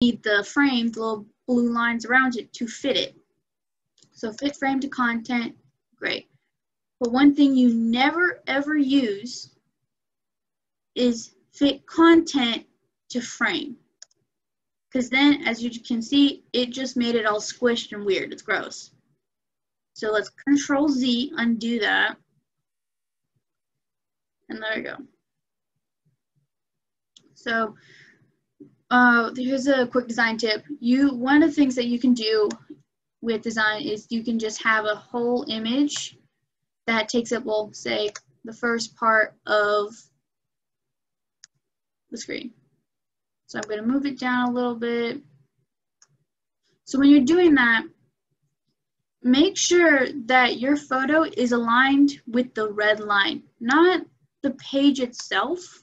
need the frame, the little blue lines around it, to fit it. So fit frame to content, great. But one thing you never ever use is fit content to frame. Because then, as you can see, it just made it all squished and weird. It's gross. So let's Control Z, undo that. And there we go. So here's a quick design tip. One of the things that you can do with design is you can just have a whole image that takes up, well, say, the first part of the screen. So I'm going to move it down a little bit. So when you're doing that, make sure that your photo is aligned with the red line, not the page itself.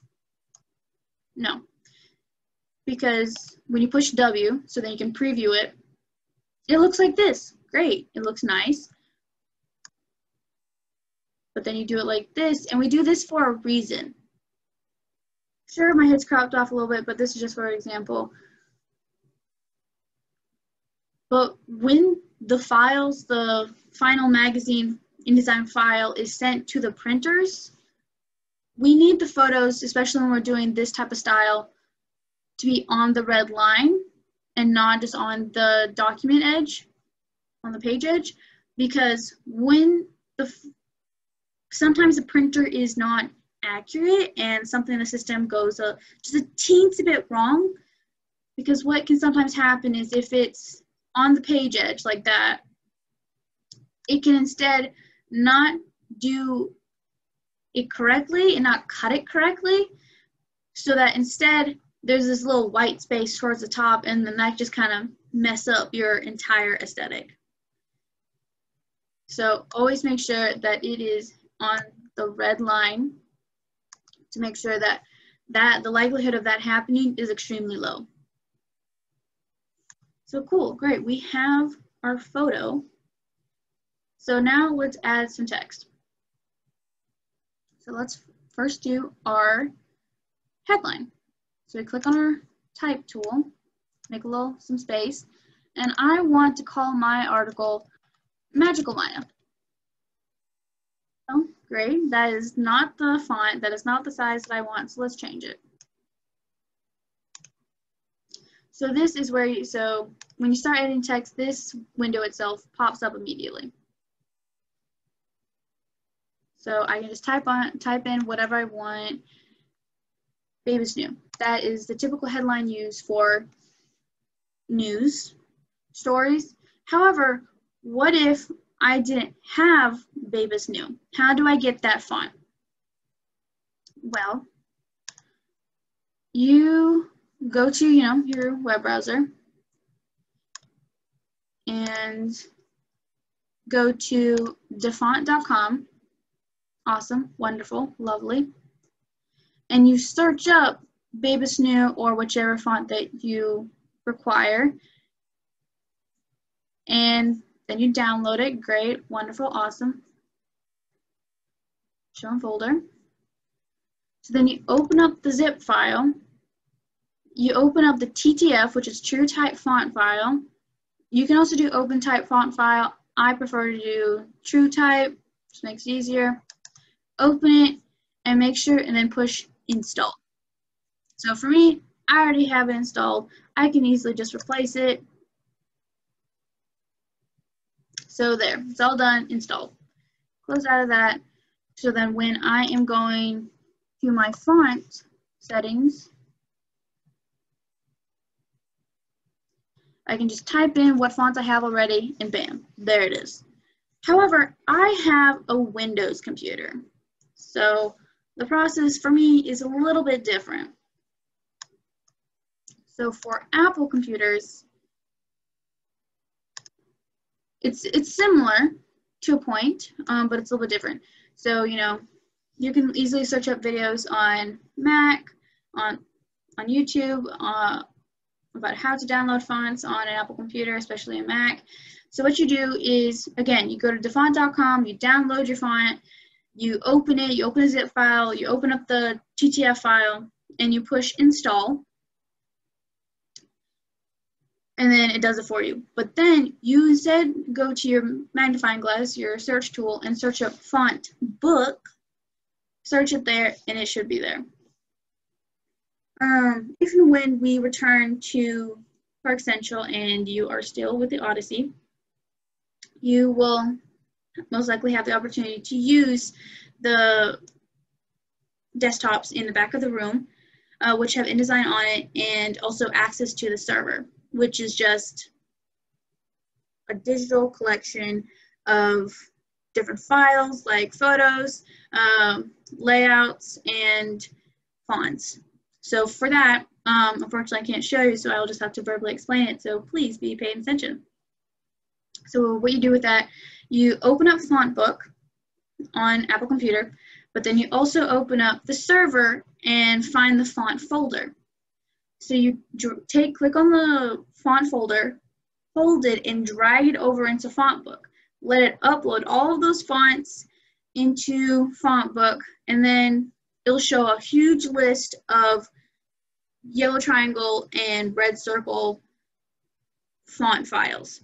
No. Because when you push W, so then you can preview it, it looks like this. Great. It looks nice. But then you do it like this, and we do this for a reason. Sure, my head's cropped off a little bit, but this is just for example. But when the files, the final magazine InDesign file is sent to the printers, we need the photos, especially when we're doing this type of style, to be on the red line and not just on the document edge, on the page edge, because when sometimes the printer is not accurate and something in the system goes just a teensy bit wrong, because what can sometimes happen is if it's on the page edge like that, it can instead not do it correctly and not cut it correctly, so that instead there's this little white space towards the top, and then that just kind of mess up your entire aesthetic. So always make sure that it is on the red line to make sure that the likelihood of that happening is extremely low. So cool, great, we have our photo. So now let's add some text. So let's first do our headline. So we click on our type tool, make some space, and I want to call my article Magical Maya. Oh, great, that is not the font, that is not the size that I want, so let's change it. So this is where so when you start editing text, this window itself pops up immediately. So I can just type in whatever I want. Babe is new. That is the typical headline used for news stories. However, what if I didn't have Babe is new? How do I get that font? Well, you go to, your web browser and go to defont.com. Awesome, wonderful, lovely. And you search up Babe is new or whichever font that you require. And then you download it. Great, wonderful, awesome. Show in folder. So then you open up the zip file. You open up the TTF, which is True Type Font File. You can also do Open Type Font File. I prefer to do True Type, just makes it easier. Open it and make sure, and then push Install. So for me, I already have it installed. I can easily just replace it. So there, it's all done, installed. Close out of that. So then when I am going to my font settings, I can just type in what fonts I have already, and bam, there it is. However, I have a Windows computer, so the process for me is a little bit different. So for Apple computers, it's similar to a point, but it's a little bit different. So, you can easily search up videos on Mac, on YouTube, about how to download fonts on an Apple computer, especially a Mac. So what you do is, again, you go to defont.com, you download your font, you open it, you open a zip file, you open up the TTF file, and you push install. and then it does it for you. But then you instead go to your magnifying glass, your search tool, and search up font book, search it there, and it should be there. If and when we return to Park Central and you are still with the Odyssey, you will most likely have the opportunity to use the desktops in the back of the room, which have InDesign on it, and also access to the server, which is just a digital collection of different files like photos, layouts, and fonts. So for that, unfortunately I can't show you, so I'll just have to verbally explain it, so please be paying attention. So what you do with that, you open up Font Book on Apple Computer, but then you also open up the server and find the font folder. So you click on the font folder, hold it, and drag it over into Font Book. Let it upload all of those fonts into Font Book, and then it'll show a huge list of yellow triangle and red circle font files.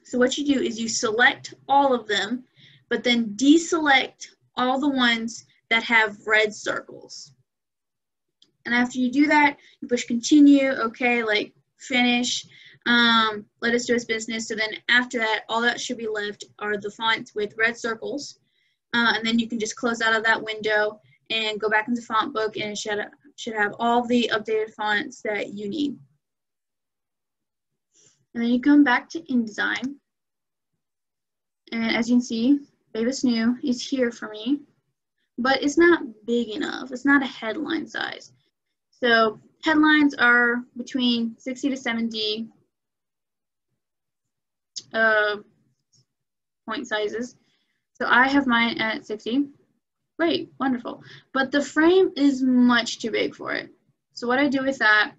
So what you do is you select all of them, but then deselect all the ones that have red circles. And after you do that, you push continue, okay, like finish, let us do its business. So then after that, all that should be left are the fonts with red circles. And then you can just close out of that window and go back into Font Book, and it should have all the updated fonts that you need. And then you come back to InDesign. And as you can see, Baby's New is here for me, but it's not big enough. It's not a headline size. So headlines are between 60 to 70 point sizes. So I have mine at 60. Great, wonderful. But the frame is much too big for it. So what I do with that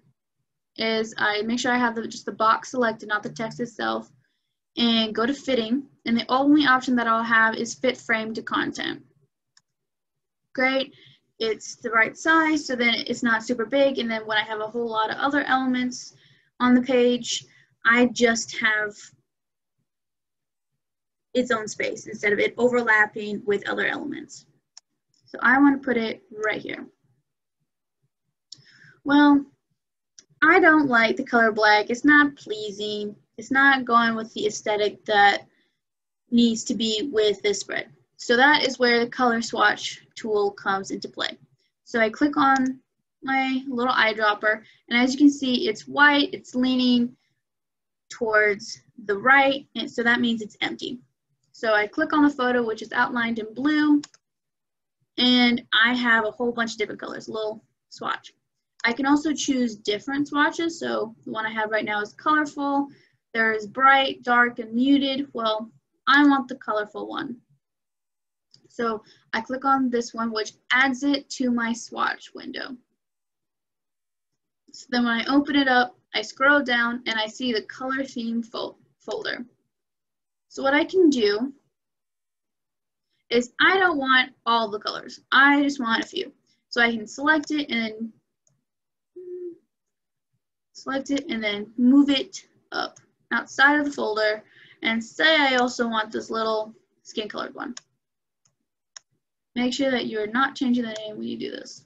is I make sure I have just the box selected, not the text itself, and go to fitting. And the only option that I'll have is fit frame to content. Great, it's the right size, so then it's not super big. And then when I have a whole lot of other elements on the page, I just have its own space instead of it overlapping with other elements. So I want to put it right here. Well, I don't like the color black. It's not pleasing. It's not going with the aesthetic that needs to be with this spread. So that is where the color swatch tool comes into play. So I click on my little eyedropper, and as you can see, it's white, it's leaning towards the right, and so that means it's empty. So I click on the photo, which is outlined in blue, and I have a whole bunch of different colors, a little swatch. I can also choose different swatches. So the one I have right now is colorful. There's bright, dark, and muted. Well, I want the colorful one. So I click on this one, which adds it to my swatch window. So then when I open it up, I scroll down and I see the color theme folder. So what I can do is I don't want all the colors. I just want a few. So I can select it and then move it up outside of the folder, and say I also want this little skin colored one. Make sure that you're not changing the name when you do this.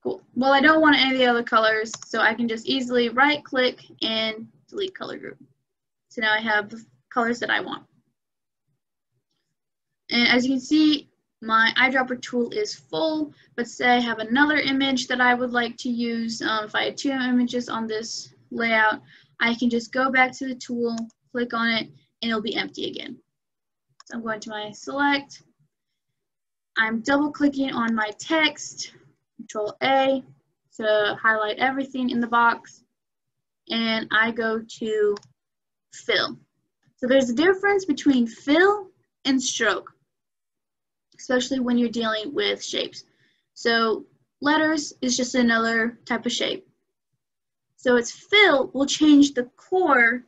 Cool. Well, I don't want any of the other colors, so I can just easily right click and delete color group. So now I have the colors that I want. And as you can see, my eyedropper tool is full, but say I have another image that I would like to use. If I had two images on this layout, I can just go back to the tool, click on it, and it'll be empty again. So I'm going to my select. I'm double clicking on my text, Control A to highlight everything in the box, and I go to fill. So there's a difference between fill and stroke, especially when you're dealing with shapes. So letters is just another type of shape. So its fill will change the core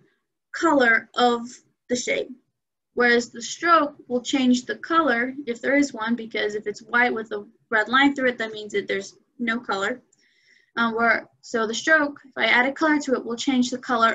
color of the shape, whereas the stroke will change the color, if there is one, because if it's white with a red line through it, that means that there's no color. So the stroke, if I add a color to it, will change the color